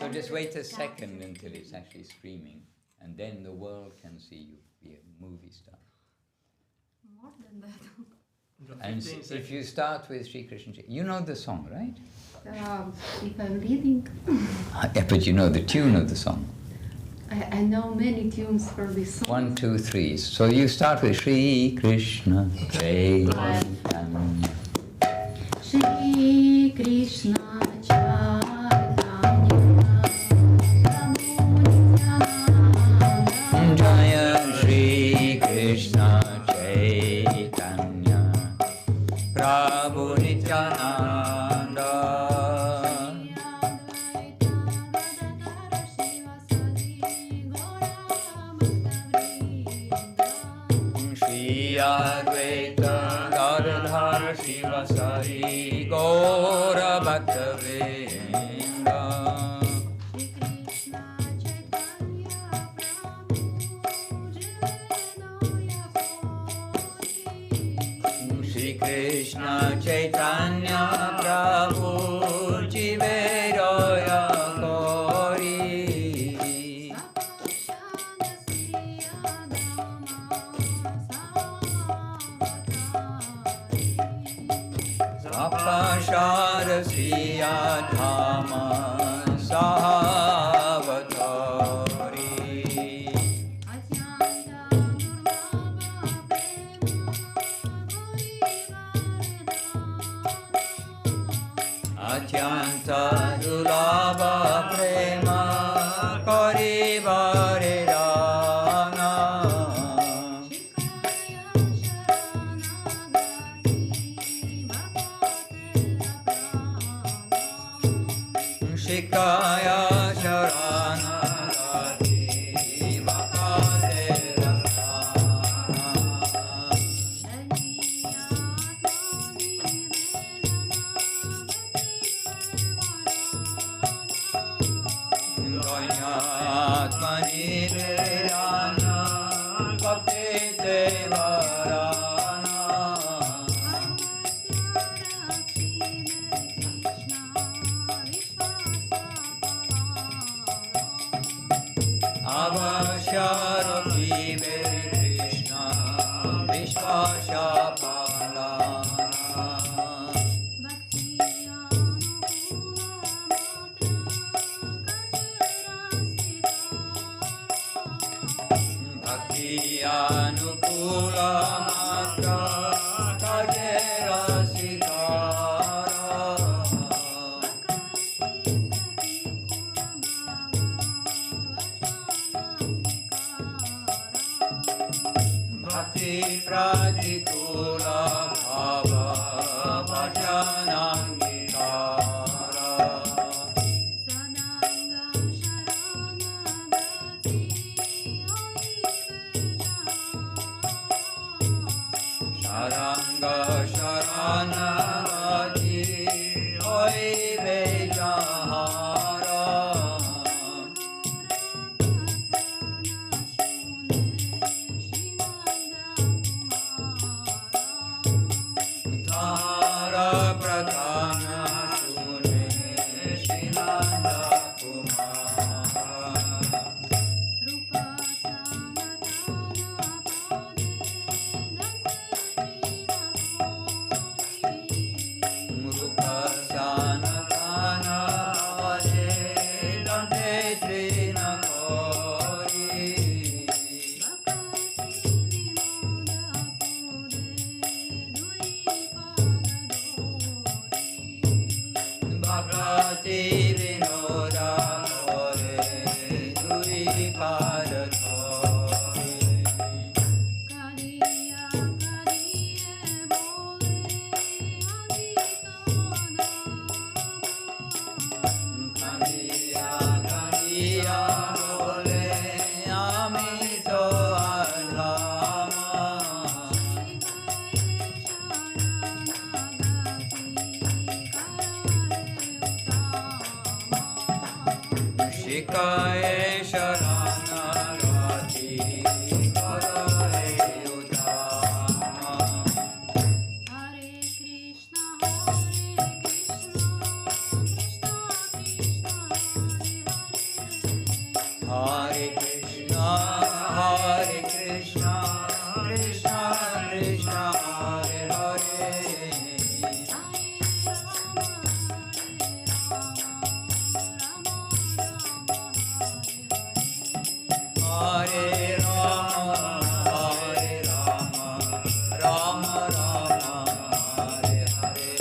So just wait a second until it's actually screaming, and then the world can see you be a movie star. More than that. And if you start with Sri Krishna, you know the song, right? If I'm reading, Yeah, but you know the tune of the song. I know many tunes for this song. 1, 2, 3. So you start with Sri Krishna Chaitanya. Shri Krishna Jaya Shri Krishna Chaitanya Prabhu Nityananda Shri Advaita Gadadhara Shivasari Gaura Bhaktavrinda Krishna Chaitanya Prabhu Jiveroya Kori Sapashara Siya Dhama Sahavatari Atyanta Dulabha Prema Karivare Rana Shikaya Sharana Gati Vakate Atmani Devana Bhakti Devarana Avashyarati Krishna Vishwasha Anukula Matra Kajera Sikara Bhakti Pratikula Bhava Bhajanangitara Saranga Sharana Raji Oi Vejahara Tara Pradhana Shune Shinanda Kumara Bhakti Vinoda Kore Dui Padatori Kariya Kariye Bole Kariya Kariya Bole Amito Adhama Shikaye Sharana Gati Karahe Udama Hare Krishna Krishna Krishna Hare Hare Krishna, Krishna Krishna, Hare Hare, Hare Rama, Rama Rama, Hare Hare.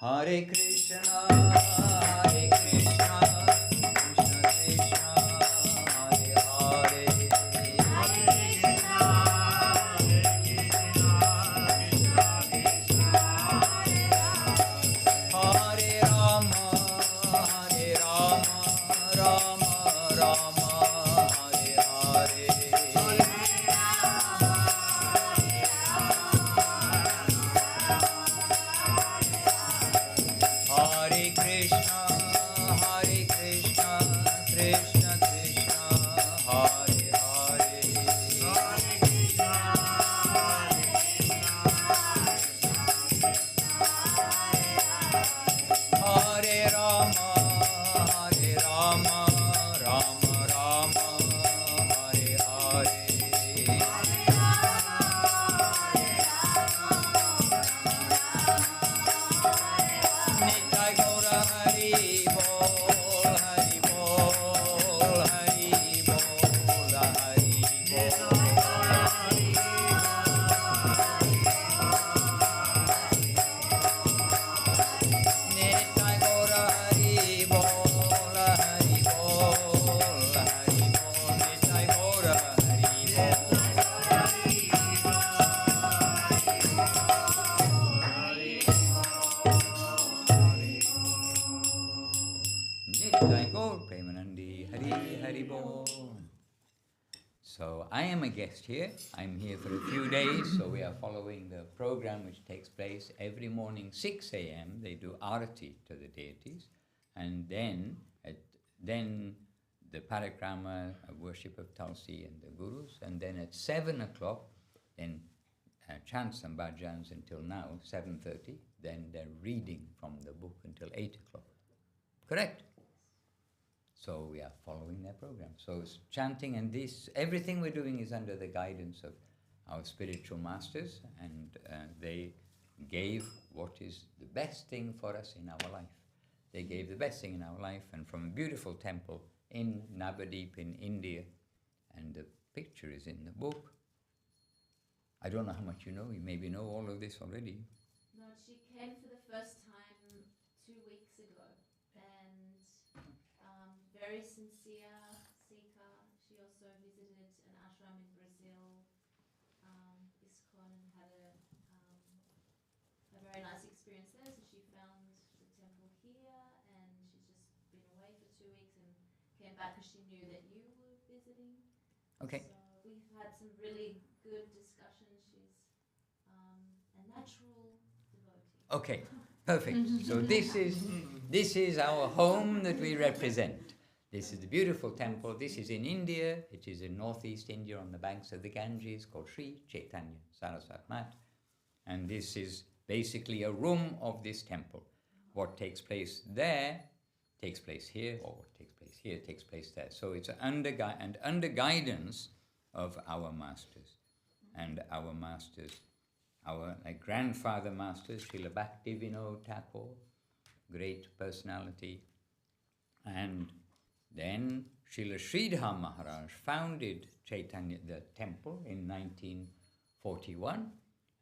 Hare Krishna, Krishna Krishna, Hare Hare, Hare Rama, Rama Rama, Hare Hare. Hare Krishna, Krishna Krishna, Hare Hare. Hare Rama, Rama Rama, Hare Hare. Nitai Gaura Hari Bol, Hari Bol, Hari Bol, Hari Bol. Nitai Gaura Hari Bol, Hari Bol, Hari Bol. Nitai Gaura Hari Bol. Nitai Gaur Premanandi, Hari Hari Bol. So I am a guest here. I'm here for a few days, so we are following the program which takes place every morning, 6 a.m. They do arati to the deities, and then the parikrama, worship of Tulsi and the gurus, and then at 7 o'clock, then chants and bhajans until now, 7:30. Then they're reading from the book until 8 o'clock. Correct? So we are following their program. So it's chanting, and everything we're doing is under the guidance of our spiritual masters, and they gave what is the best thing for us in our life. They gave the best thing in our life, and from a beautiful temple in Navadip in India, and the picture is in the book. I don't know how much you know. You maybe know all of this already. No, she came for the first time 2 weeks ago, and very sincere seeker. She also visited an ashram in Brazil, ISKCON, and had a very nice experience there. So she found the temple here, and she's just been away for 2 weeks and came back because she knew that you were visiting. Okay. So we've had some really good discussions. She's a natural devotee. Okay, perfect. So this is our home that we represent. This is the beautiful temple. This is in India. It is in northeast India on the banks of the Ganges, called Sri Chaitanya SCSMath. And this is basically a room of this temple. What takes place there takes place here, or what takes place here takes place there. So it's under guidance of our masters. And our masters, our grandfather masters, Srila Bhaktivinoda Thakur, great personality, and then Srila Sridhar Maharaj founded Chaitanya, the temple, in 1941,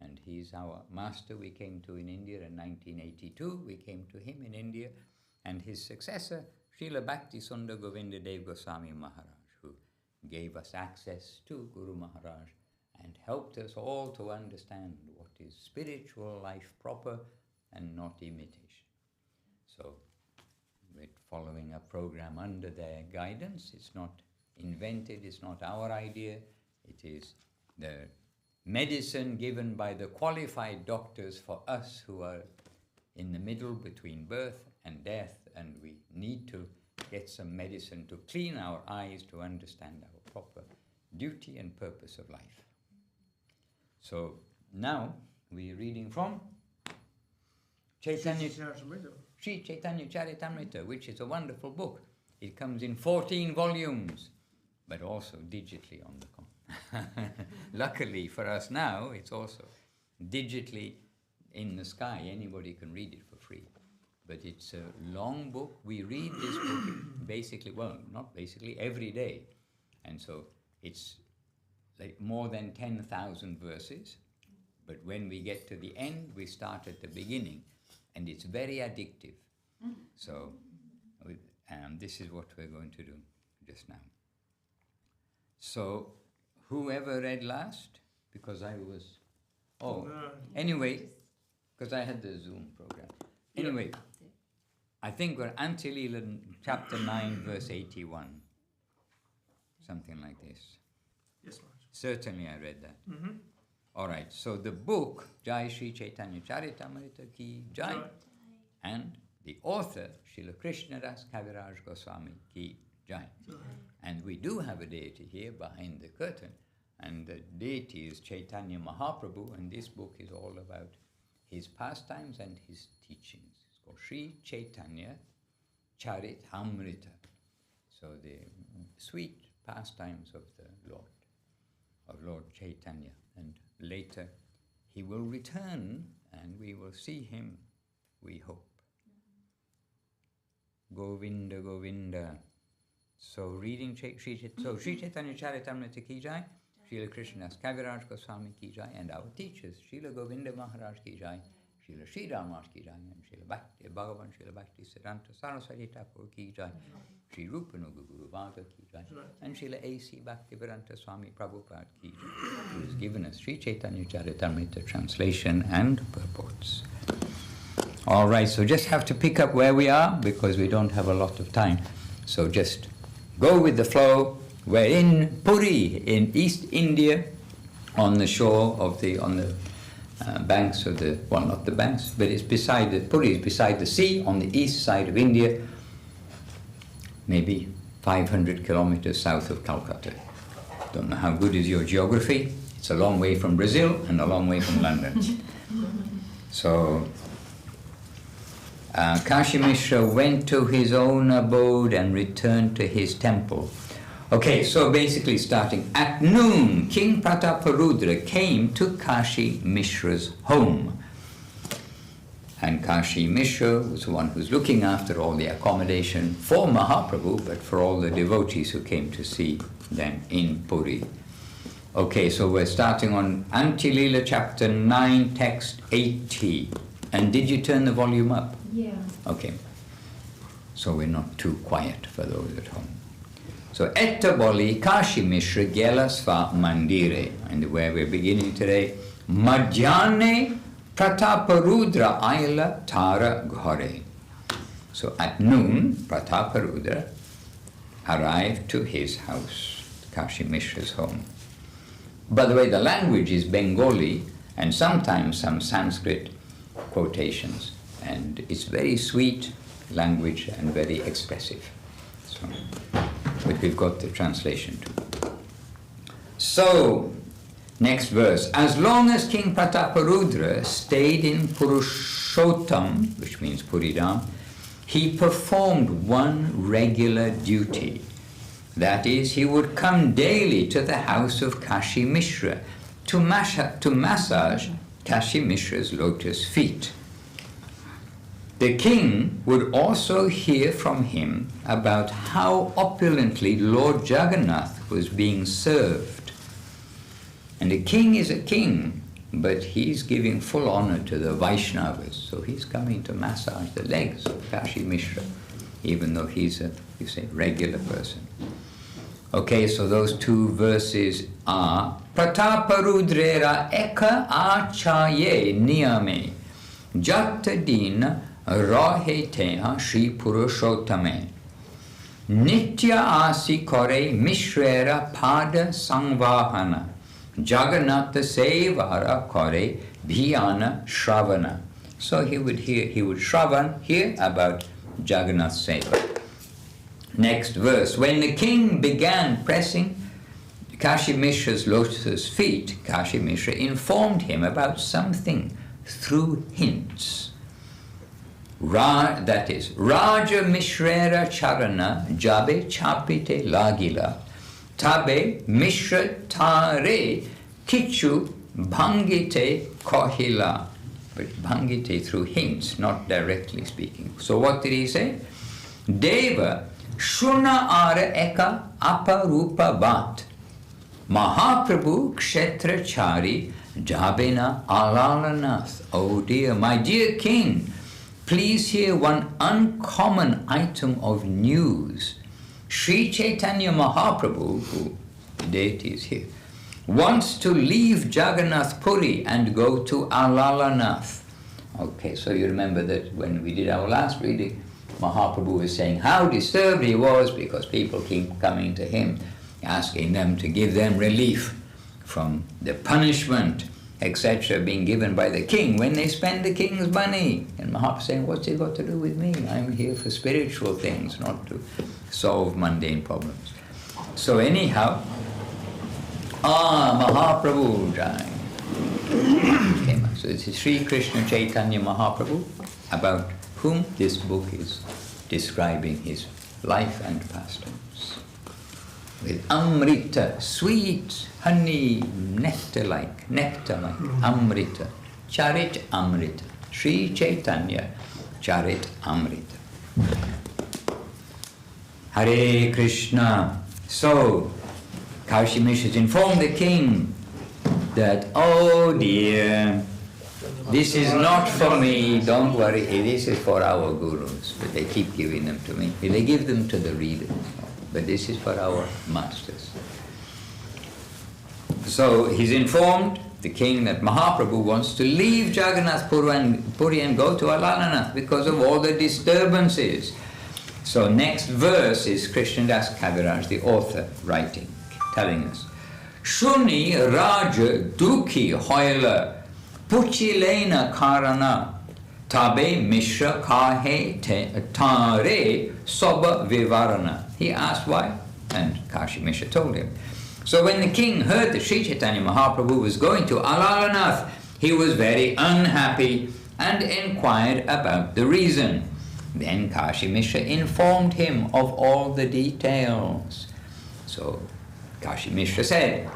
and he's our master. We came to in India in 1982. We came to him in India, and his successor, Srila Bhakti Sundar Govinda Dev Goswami Maharaj, who gave us access to Guru Maharaj and helped us all to understand what is spiritual life proper and not imitation. So we're following a program under their guidance. It's not invented, it's not our idea. It is the medicine given by the qualified doctors for us who are in the middle between birth and death, and we need to get some medicine to clean our eyes to understand our proper duty and purpose of life. So now we're reading from Chaitanya, Sri Chaitanya Charitamrita, which is a wonderful book. It comes in 14 volumes, but also digitally on the Luckily for us now, it's also digitally in the sky. Anybody can read it for free. But it's a long book. We read this book basically, well, not basically, every day. And so it's like more than 10,000 verses. But when we get to the end, we start at the beginning. And it's very addictive. So this is what we're going to do just now. So whoever read last? Because I was... Anyway, because I had the Zoom program. Anyway, I think we're Antilila chapter 9, verse 81. Something like this. Yes, Maharaj. Certainly I read that. All right, so the book, Jai Sri Chaitanya Charitamrita Ki Jai, and the author, Srila Krishnadas Kaviraj Goswami Ki Jai. And we do have a deity here behind the curtain, and the deity is Chaitanya Mahaprabhu, and this book is all about his pastimes and his teachings. It's called Sri Chaitanya Charitamrita. So the sweet pastimes of the Lord, of Lord Chaitanya. And later he will return and we will see him, we hope. Govinda, Govinda. So reading Sri Chaitanya Charitamrita Ki Jai, Srila Krishnadas Kaviraj Goswami Ki Jai, and our teachers, Srila Govinda Maharaj Ki Jai, Srila Sri Ramas Ki Jai, and Srila Bhakti Bhagavan Srila Bhakti Siddhanta Saraswati Thakur Ki Jai, Sri Rupanuga Guru Bhaga Ki Jai, and Srila A.C. Bhaktivedanta Swami Prabhupada Ki Jai, who has given us Sri Chaitanya Charitamrita translation and purports. All right, so just have to pick up where we are because we don't have a lot of time. So just go with the flow. We're in Puri in East India, on the shore of on the banks of the, well, not the banks, but it's beside the, Puri is beside the sea on the east side of India, maybe 500 kilometers south of Calcutta. Don't know how good is your geography. It's a long way from Brazil and a long way from London. So Kashi Mishra went to his own abode and returned to his temple. Okay, so basically starting at noon, King Prataparudra came to Kashi Mishra's home. And Kashi Mishra was the one who's looking after all the accommodation for Mahaprabhu, but for all the devotees who came to see them in Puri. Okay, so we're starting on Antilila chapter 9, text 80. And did you turn the volume up? Yeah. Okay. So we're not too quiet for those at home. So, Etta Boli Kashi Mishra Gela Sva Mandire, and where we're beginning today, Madhyane Prataparudra Aila Tara Ghore. So at noon, Prataparudra arrived to his house, Kashi Mishra's home. By the way, the language is Bengali and sometimes some Sanskrit quotations, and it's very sweet language and very expressive. So, but we've got the translation too. So, next verse. As long as King Prataparudra stayed in Purushottam, which means Puridam, he performed one regular duty. That is, he would come daily to the house of Kashi Mishra to massage Kashi Mishra's lotus feet. The king would also hear from him about how opulently Lord Jagannath was being served. And a king is a king, but he's giving full honor to the Vaishnavas. So he's coming to massage the legs of Kashi Mishra, even though he's a, you say, regular person. Okay, so those two verses are Prataparudrera eka achaye niyame jattadina raheteha Shri Purushottame Nitya asi kore Mishrera pada sangvahana Jagannatha sevara kore bhiyana shravana. So he would shravan hear about Jagannath seva. Next verse. When the king began pressing Kashi Mishra's lotus feet, Kashi Mishra informed him about something through hints. that is, Raja Mishrera Charana Jabe Chapite Lagila Tabe Mishra Tare Kichu Bhangite Kohila. But Bhangite through hints, not directly speaking. So what did he say? Deva Shuna Ara Eka Aparupa Vat Mahaprabhu Kshetra Chari Jabena Alalanath. Oh dear, my dear king, please hear one uncommon item of news. Sri Chaitanya Mahaprabhu, who the deity is here, wants to leave Jagannath Puri and go to Alalanath. Okay, so you remember that when we did our last reading, Mahaprabhu was saying how disturbed he was because people keep coming to him, asking them to give them relief from the punishment, etc., being given by the king when they spend the king's money. And Mahaprabhu saying, what's it got to do with me? I'm here for spiritual things, not to solve mundane problems. So anyhow, Mahaprabhu Jai. So this is Sri Krishna Chaitanya Mahaprabhu, about whom this book is describing his life and pastimes. With Amrita, sweet honey, nectar-like, Amrita, Charit Amrita, Sri Chaitanya, Charit Amrita. Hare Krishna. So, Kaushimish has informed the king that, oh dear, this is not for me, don't worry, this is for our gurus, but they keep giving them to me. They give them to the readers, but this is for our masters. So he's informed the king that Mahaprabhu wants to leave Jagannath Puri and go to Alalanath because of all the disturbances. So next verse is Krishnadas Kaviraj, the author, writing, telling us, Shuni Raja Dukhi Hoila Puchilena Karana Tabe Mishra Kahe Tare Soba Vivarana. He asked why, and Kashi Mishra told him. So when the king heard that Sri Chaitanya Mahaprabhu was going to Alalanath, he was very unhappy and inquired about the reason. Then Kashi Mishra informed him of all the details. So Kashi Mishra said,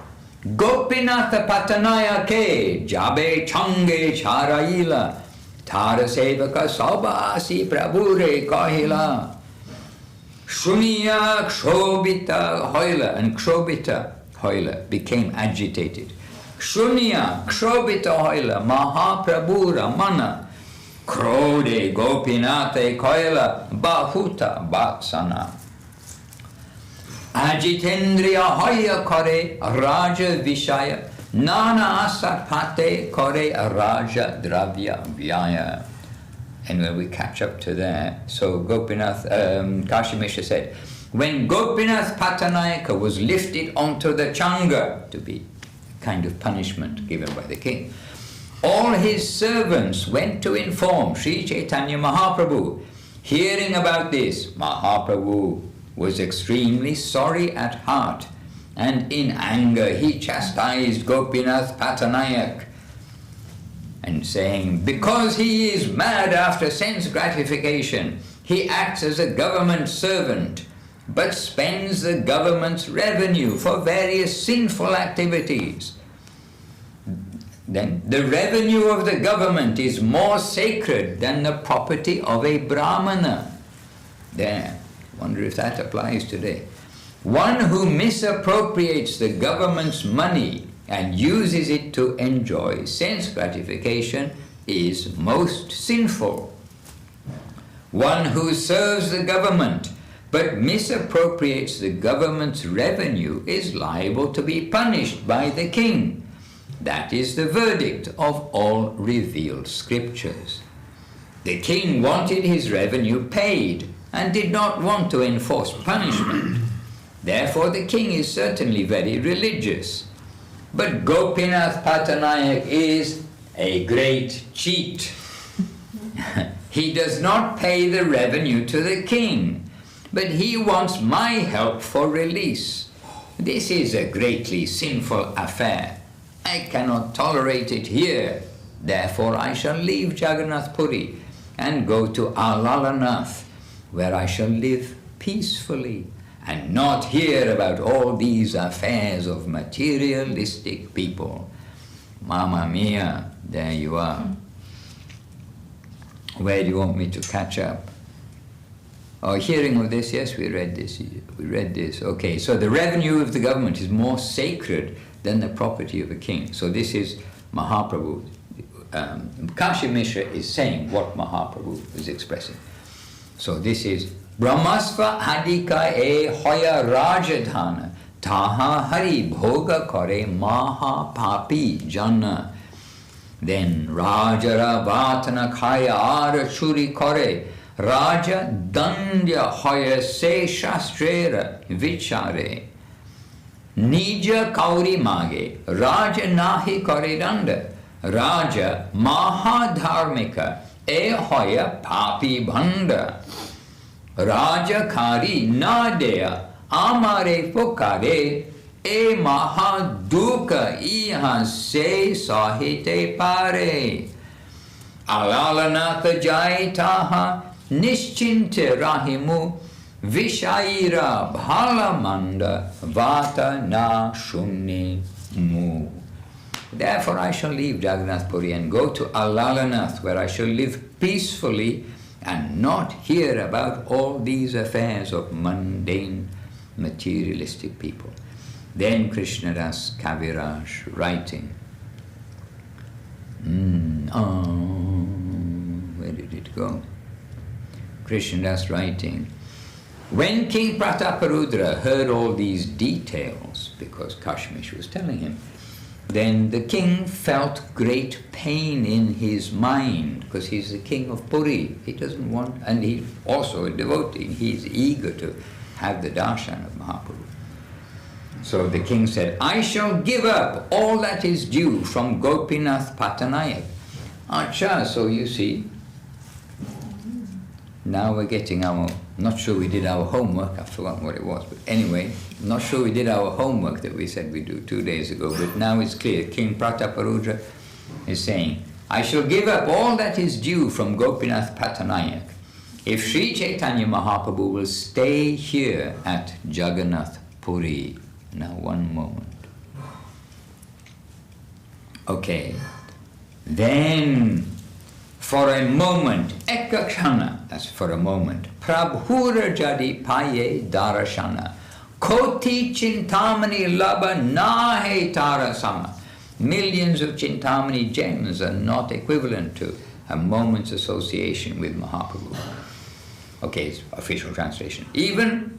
Gopinatha Patanaya ke Jabe Change Charaila Tara Sevaka Saubasi Prabhure Kahila Shuniya Kshobita Hoila, and Kshobita Hoila became agitated. Shuniya Kshobita Hoila Mahaprabhu Ramana Krode Gopinatha Koila Bahuta Batsana Ajitendriya Hoya Kore Raja Vishaya Nana Asarpate Kore Raja Dravya Vyaya. And when we catch up to there, so Gopinath, Kashi Mishra said, when Gopinath Patanayaka was lifted onto the Changa, to be a kind of punishment given by the king, all his servants went to inform Sri Chaitanya Mahaprabhu. Hearing about this, Mahaprabhu was extremely sorry at heart, and in anger he chastised Gopinath Patanayak, and saying, because he is mad after sense gratification, he acts as a government servant, but spends the government's revenue for various sinful activities. Then the revenue of the government is more sacred than the property of a Brahmana. There, wonder if that applies today. One who misappropriates the government's money and uses it to enjoy sense gratification is most sinful. One who serves the government but misappropriates the government's revenue is liable to be punished by the king. That is the verdict of all revealed scriptures. The king wanted his revenue paid and did not want to enforce punishment. Therefore the king is certainly very religious. But Gopinath Patanayak is a great cheat. He does not pay the revenue to the king, but he wants my help for release. This is a greatly sinful affair. I cannot tolerate it here. Therefore I shall leave Jagannath Puri and go to Alalanath, where I shall live peacefully and not hear about all these affairs of materialistic people. Mamma mia, there you are. Where do you want me to catch up? Oh, hearing of this, yes, we read this. We read this. Okay, so the revenue of the government is more sacred than the property of a king. So this is Mahaprabhu. Kashi Mishra is saying what Mahaprabhu is expressing. So this is Brahmasva Adika e Hoya Rajadhana Taha Hari Bhoga Kore Maha Papi Jana. Then Rajara Vatana Kaya Ara Churi Kore Raja Dandya Hoya Se Shastrera Vichare Nija Kauri Mage Raja Nahi Kore Danda Raja Mahadharmika E Hoya Papi Bhanda Raja Kari Nadea Amare Pukare E Mahaduka Iha Se Sahite Pare Alalanatha Jaitaha Nischinte Rahimu Vishaira Bhalamanda Vata Na Shunni Mu. Therefore I shall leave Jagannath Puri and go to Alalanath, where I shall live peacefully and not hear about all these affairs of mundane, materialistic people. Then Krishnadas Kaviraj writing. Where did it go? Krishnadas writing. When King Prataparudra heard all these details, because Kashmish was telling him, then the king felt great pain in his mind, because he's the king of Puri. He doesn't want, and he's also a devotee. He's eager to have the darshan of Mahaprabhu. So the king said, I shall give up all that is due from Gopinath Patanayak. Acha, so you see, now we're getting our, not sure we did our homework, I've forgotten what it was, but anyway, not sure we did our homework that we said we'd do 2 days ago, but now it's clear. King Prataparudra is saying, I shall give up all that is due from Gopinath Patanayak if Sri Chaitanya Mahaprabhu will stay here at Jagannath Puri. Now one moment. Okay, then for a moment, ekakshana, that's for a moment, prabhura jadi paye darashana, koti chintamani laba nahe tarasama. Millions of chintamani gems are not equivalent to a moment's association with Mahaprabhu. Okay, it's official translation. Even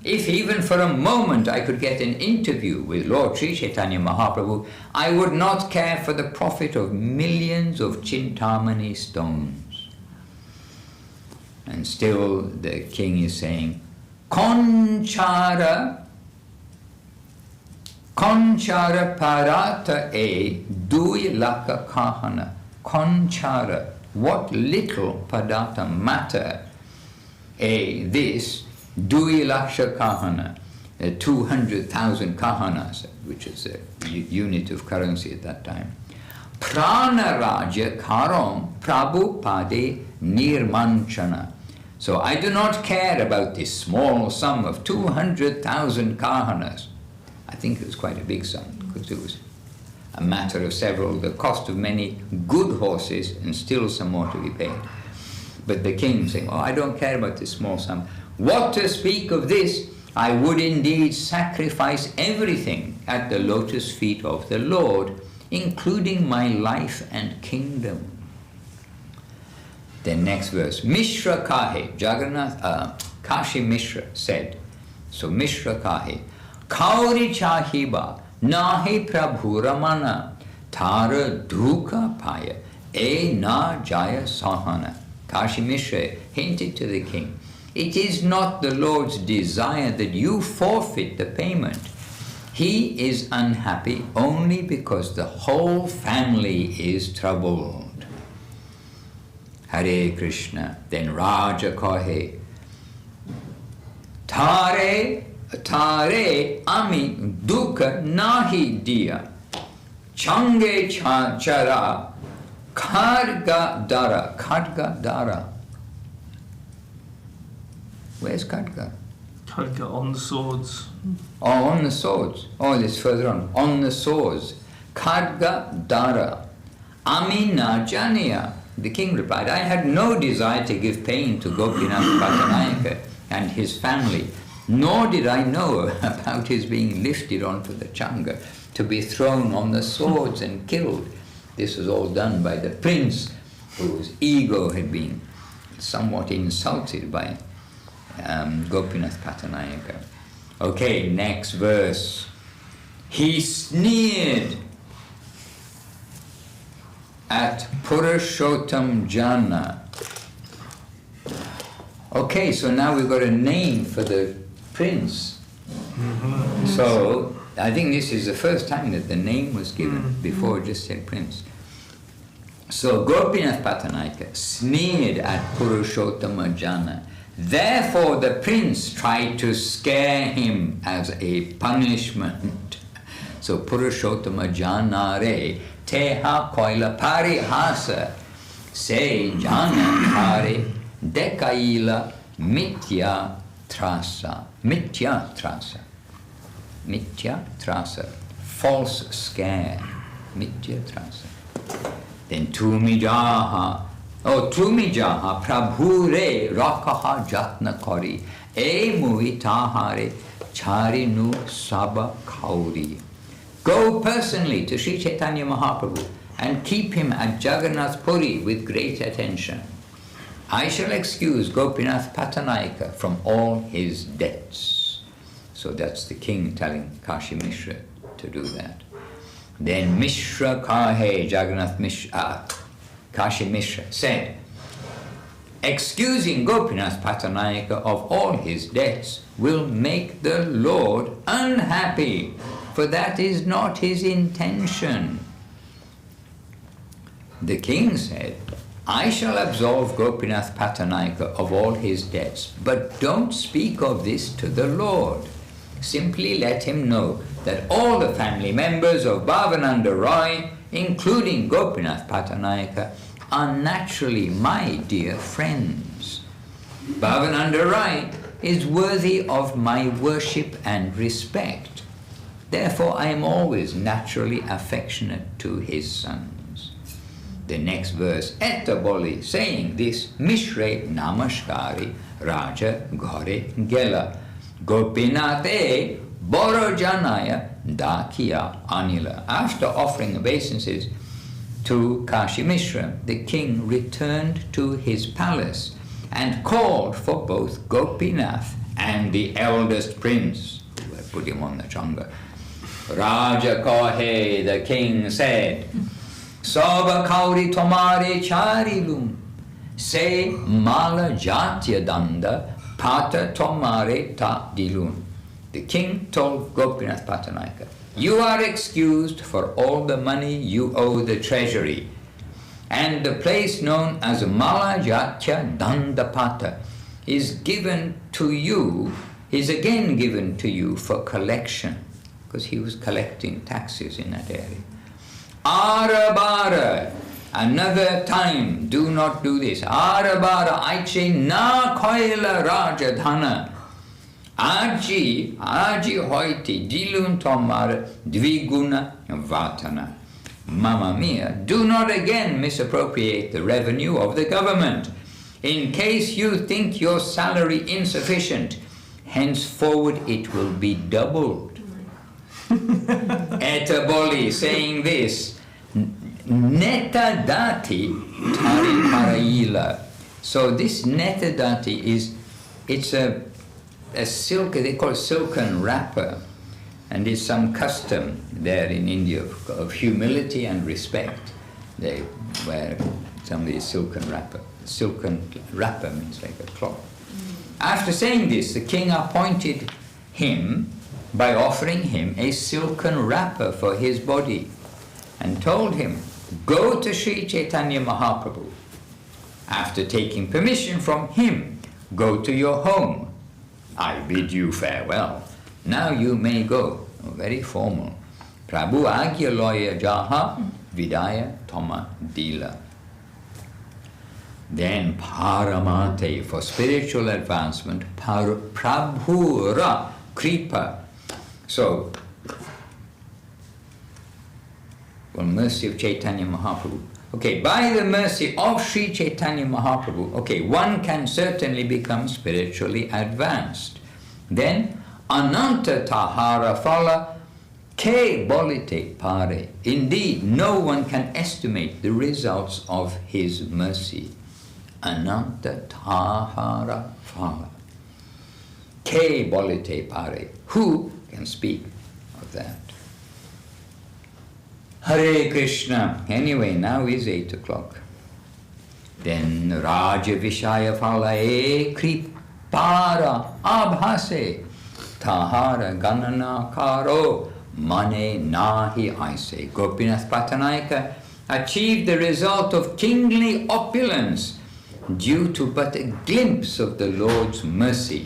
for a moment I could get an interview with Lord Sri Chaitanya Mahaprabhu, I would not care for the profit of millions of chintamani stones. And still the king is saying, Konchara parata e dui laka kahana. Konchara, what little padata matter. This Dui Laksha Kahana, 200,000 kahanas, which is a unit of currency at that time. Prana Raja Karam Prabhu Pade Nirmanchana. So I do not care about this small sum of 200,000 kahanas. I think it was quite a big sum, because it was a matter of the cost of many good horses and still some more to be paid. But the king saying, oh, I don't care about this small sum. What to speak of this? I would indeed sacrifice everything at the lotus feet of the Lord, including my life and kingdom. Then next verse, Mishra Kahe, Kashi Mishra said, so Mishra Kahe, Kauri Chahiba, Nahi Prabhu Ramana, Tara Dhuka Paya, E Na Jaya Sahana. Kashi Mishra hinted to the king, it is not the Lord's desire that you forfeit the payment. He is unhappy only because the whole family is troubled. Hare Krishna. Then Raja Kahe, Tare ami dukkha nahi diya, Change chara Khadga dara. Where's Khadga? Khadga on the swords. Oh, on the swords. Oh, it's further on the swords. Khadga Dara. Amina Janiya. The king replied, I had no desire to give pain to Gopinath Pattanayaka and his family, nor did I know about his being lifted onto the changa to be thrown on the swords and killed. This was all done by the prince whose ego had been somewhat insulted by Gopinath Pattanayaka. Okay, next verse. He sneered at Purushottam Jana. Okay, so now we've got a name for the prince. So I think this is the first time that the name was given. Before it just said prince. So Gopinath Pattanayaka sneered at Purushottam Jana. Therefore the prince tried to scare him as a punishment. So Purushottam Janare Teha Koila Parihasa Se Jana Pare Dekaila Mitya Trasa. Mitya Trasa. Mitya Trasa. False scare. Mitya Trasa. Then Tumijaha. Oh, Tumijaha Prabhure Rakaha Jatna Kori E Muitahare Charinu Saba Kauri. Go personally to Sri Chaitanya Mahaprabhu and keep him at Jagannath Puri with great attention. I shall excuse Gopinath Pattanayaka from all his debts. So that's the king telling Kashi Mishra to do that. Then Mishra Kahe, Jagannath Mishra, Kashi Mishra said, excusing Gopinath Pattanayaka of all his debts will make the Lord unhappy, for that is not his intention. The king said, I shall absolve Gopinath Pattanayaka of all his debts, but don't speak of this to the Lord. Simply let him know that all the family members of Bhavananda Roy, including Gopinath Pattanayaka, are naturally my dear friends. Bhavananda Roy is worthy of my worship and respect. Therefore, I am always naturally affectionate to his sons. The next verse, Etaboli, saying this, Mishre Namaskari Raja Gore Gela Gopinate Boro Janaya Dakia Anila. After offering obeisances to Kashi Mishra, the king returned to his palace and called for both Gopinath and the eldest prince, who had put him on the changa. Raja Kohe, the king said, Saba Kauri Tomare Charilum, Se Mala Jatya Danda Pata Tomare Ta Dilun. The king told Gopinath Pattanayaka, you are excused for all the money you owe the treasury, and the place known as Mala Jatya Dandapata is given to you, is again given to you for collection, because he was collecting taxes in that area. Arabara, another time, do not do this. Arabara, aiche na koila rajadhana. Aji hoiti dilun tomar dviguna vatana. Mamma mia, do not again misappropriate the revenue of the government. In case you think your salary insufficient, henceforward it will be doubled. Etaboli saying this, Netadati Tariparaila. So this Netadati is, it's a silk, they call it silken wrapper, and it's some custom there in India of humility and respect. They wear some of these silken wrapper. Silken wrapper means like a cloth. After saying this, the king appointed him by offering him a silken wrapper for his body and told him, go to Sri Chaitanya Mahaprabhu. After taking permission from him, go to your home. I bid you farewell. Now you may go. Very formal. Prabhu Agya Loya Jaha Vidaya Toma Dila. Then paramate, for spiritual advancement, prabhura, kripa. So, well, mercy of Chaitanya Mahaprabhu. Okay, by the mercy of Sri Chaitanya Mahaprabhu, okay, one can certainly become spiritually advanced. Then, ananta tahara phala ke bolite pare. Indeed, no one can estimate the results of his mercy. Ananta tahara phala ke bolite pare. Who can speak of that? Hare Krishna. Anyway, now is 8 o'clock. Then Raja Vishaya Phalae Kripara Abhase Tahara Ganana Karo Mane Nahi Aise. Gopinath Patanaika achieved the result of kingly opulence due to but a glimpse of the Lord's mercy.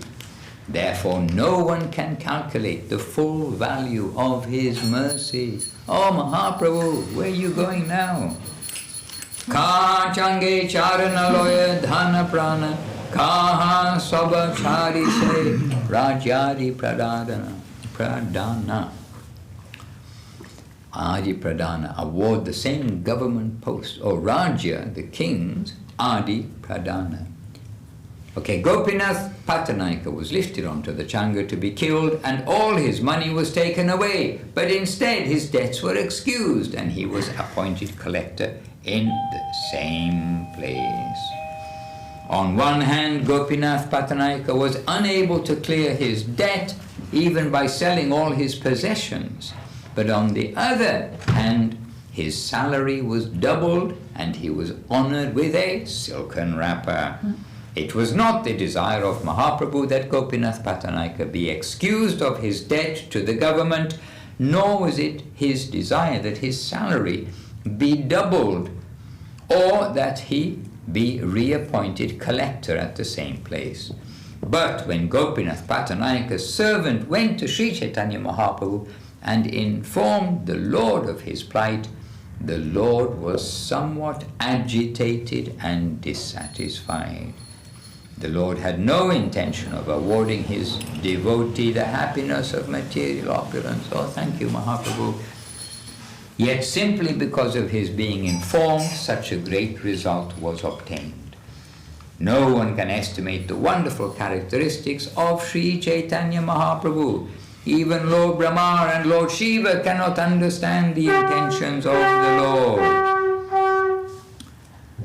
Therefore, no one can calculate the full value of his mercy. Oh, Mahaprabhu, where are you going now? Ka change charana loya dhana prana, kaha sabha chari se rajyari pradana. Adi pradana, award the same government post, or Rajya, the king's, Adi pradana. Okay, Gopinath Patanaika was lifted onto the Changa to be killed, and all his money was taken away. But instead his debts were excused, and he was appointed collector in the same place. On one hand, Gopinath Patanaika was unable to clear his debt even by selling all his possessions. But on the other hand, his salary was doubled, and he was honored with a silken wrapper. It was not the desire of Mahaprabhu that Gopinath Patanaika be excused of his debt to the government, nor was it his desire that his salary be doubled, or that he be reappointed collector at the same place. But when Gopinath Patanaika's servant went to Sri Chaitanya Mahaprabhu and informed the Lord of his plight, the Lord was somewhat agitated and dissatisfied. The Lord had no intention of awarding his devotee the happiness of material opulence. Oh, thank you, Mahaprabhu. Yet simply because of his being informed, such a great result was obtained. No one can estimate the wonderful characteristics of Sri Chaitanya Mahaprabhu. Even Lord Brahma and Lord Shiva cannot understand the intentions of the Lord.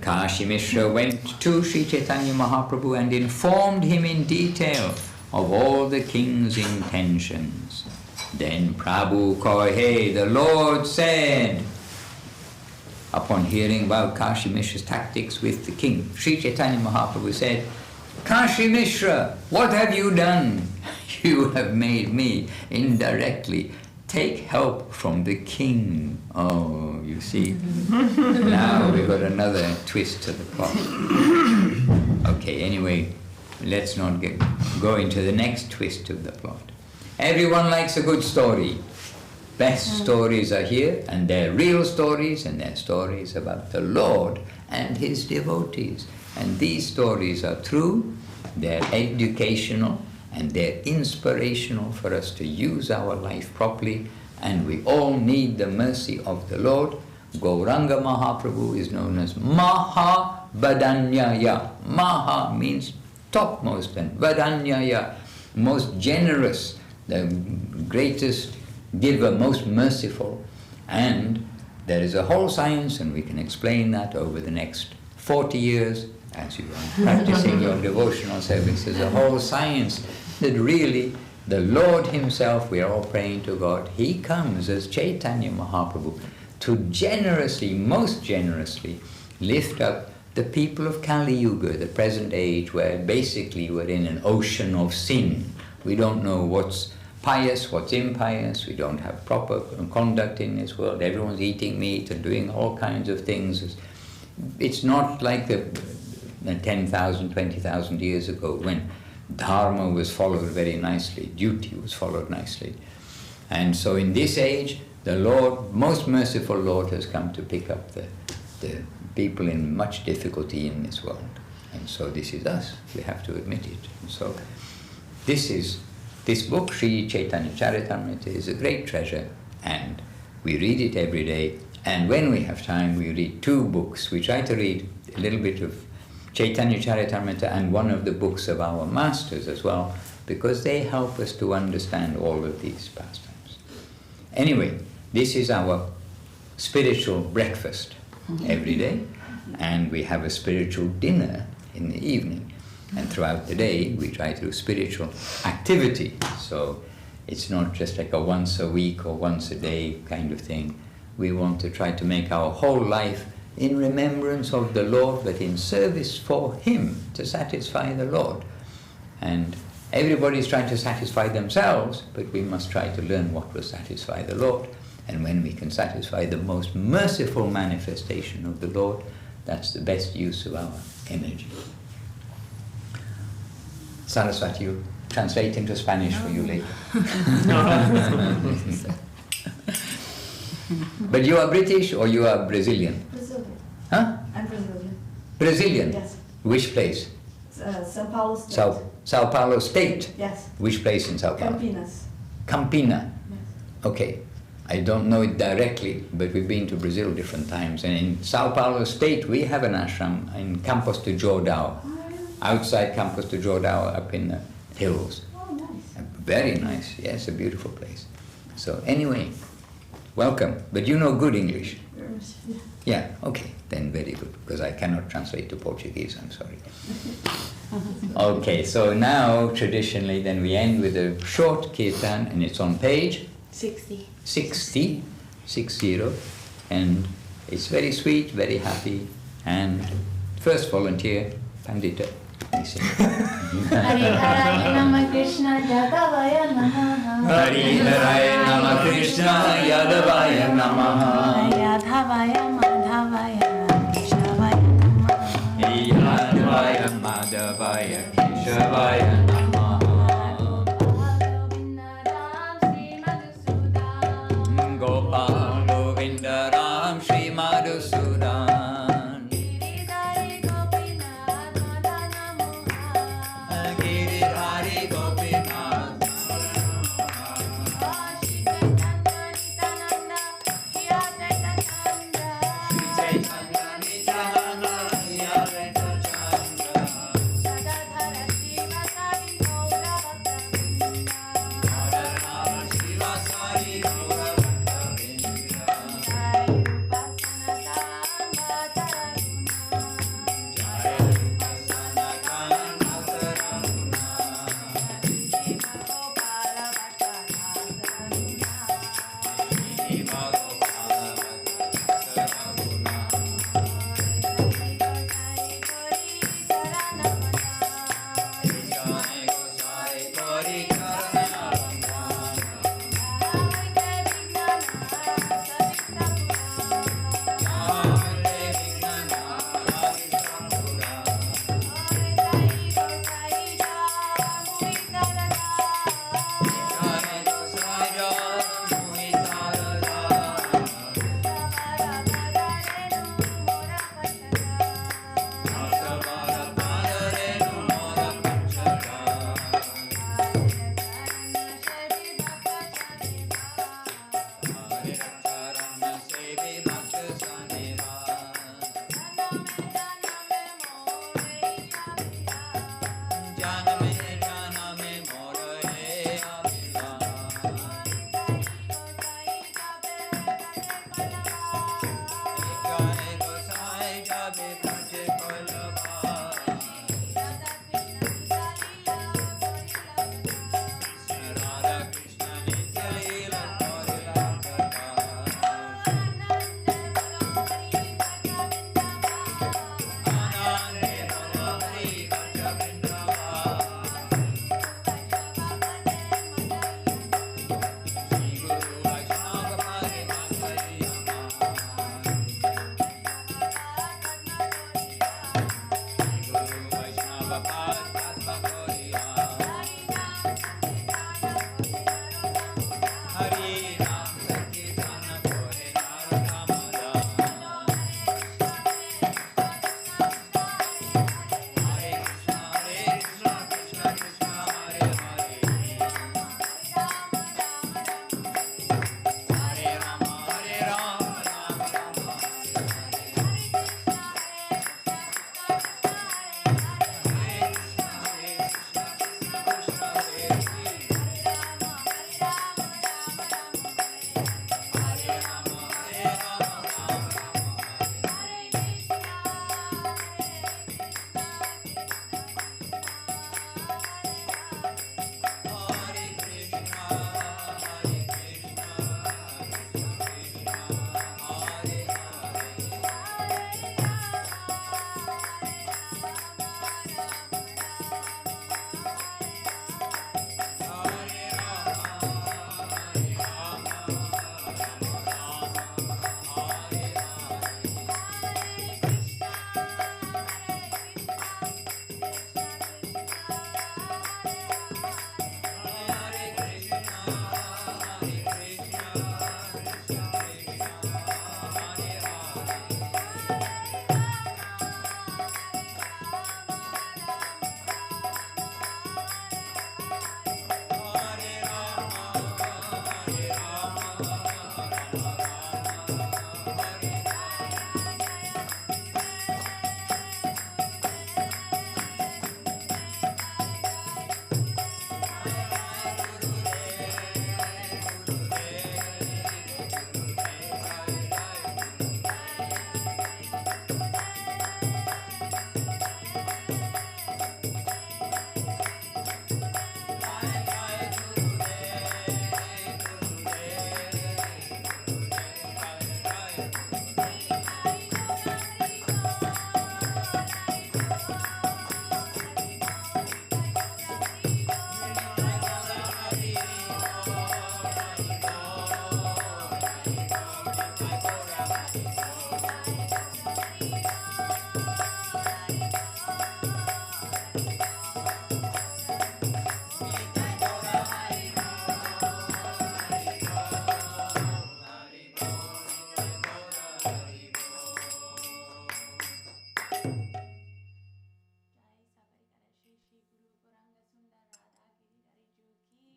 Kashi Mishra went to Sri Chaitanya Mahaprabhu and informed him in detail of all the king's intentions. Then Prabhu Kohe, the Lord, said, upon hearing about Kashi Mishra's tactics with the king, Sri Chaitanya Mahaprabhu said, Kashi Mishra, what have you done? You have made me indirectly take help from the king. Oh, you see. Now we've got another twist to the plot. Okay, anyway, let's not go into the next twist of the plot. Everyone likes a good story. Best stories are here, and they're real stories, and they're stories about the Lord and his devotees. And these stories are true, they're educational, and they're inspirational for us to use our life properly, and we all need the mercy of the Lord. Gauranga Mahaprabhu is known as Mahabadanyaya. Maha means topmost, and Badanyaya, most generous, the greatest giver, most merciful. And there is a whole science, and we can explain that over the next 40 years as you are practicing your devotional service. There's a whole science that really the Lord himself, we are all praying to God, he comes as Chaitanya Mahaprabhu to generously, most generously lift up the people of Kali Yuga, the present age, where basically we're in an ocean of sin. We don't know what's pious, what's impious. We don't have proper conduct in this world. Everyone's eating meat and doing all kinds of things. It's not like the 10,000, 20,000 years ago when dharma was followed very nicely, duty was followed nicely. And so in this age, the Lord, most merciful Lord, has come to pick up the people in much difficulty in this world. And so this is us, we have to admit it. And so this book, Sri Chaitanya Charitamrita, is a great treasure, and we read it every day. And when we have time, we read 2 books. We try to read a little bit of Chaitanya Charitamrita and one of the books of our masters as well, because they help us to understand all of these pastimes. Anyway, this is our spiritual breakfast every day, and we have a spiritual dinner in the evening. And throughout the day, we try to do spiritual activity. So it's not just like a once a week or once a day kind of thing. We want to try to make our whole life in remembrance of the Lord, but in service for Him, to satisfy the Lord. And everybody's trying to satisfy themselves, but we must try to learn what will satisfy the Lord. And when we can satisfy the most merciful manifestation of the Lord, that's the best use of our energy. Saraswati, you translate into Spanish for you later. But you are British or you are Brazilian? Brazilian. Huh? I'm Brazilian. Brazilian? Yes. Which place? São Paulo State. Sao Paulo State? Yes. Which place in Sao Paulo? Campinas. Campina. Yes. Okay. I don't know it directly, but we've been to Brazil different times. And in Sao Paulo State, we have an ashram in Campos de Jordão. Outside Campos de Jordão, up in the hills. Oh, nice. Very nice, yes, a beautiful place. So anyway, welcome. But you know good English? Yeah. Yeah, okay, then very good, because I cannot translate to Portuguese, I'm sorry. Okay, so now, traditionally, then we end with a short kirtan, and it's on page 60. 60, and it's very sweet, very happy, and first volunteer, Pandita. Hari Hari Nama Krishna Yadavaya Namaha. Hari Hari Nama Krishna Yadavaya Namaha. Yadhavaya Madhavaya Keshavaya Namaha. Yadavaya Madhavaya Keshavaya Namaha. Gopal Govinda Ram Shri Madhusudan. Jana me mora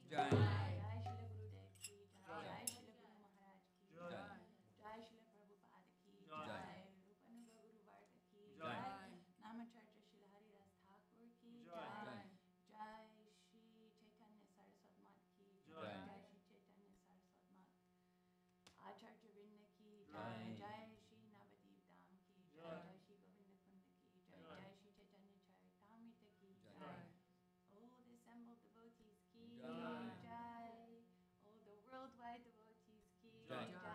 Jai. Jai Shri Gurudev ki Jai. Jai Shri Guru Maharaj ki Jai. Jai Shri Prabhupada ki Jai. Jai. Rupanuga Guru Varga ki Jai. Jai. Namacharya Shri Haridas Thakur ki Jai. Jai. Jai Shri Chaitanya Saraswat Mat ki Jai. Jai Shri Chaitanya Saraswat Mat Acharya Vrinda ki Jai. Jai. Jai Shri Navadip Dham ki Jai. Jai. Jai Shri Govinda Kunda ki Jai. Jai. Jai Shri Chaitanya Charitamrita ki Jai. Jai. All the assembled devotees ki Jai. Jai. All the worldwide devotees ki Jai. Jai.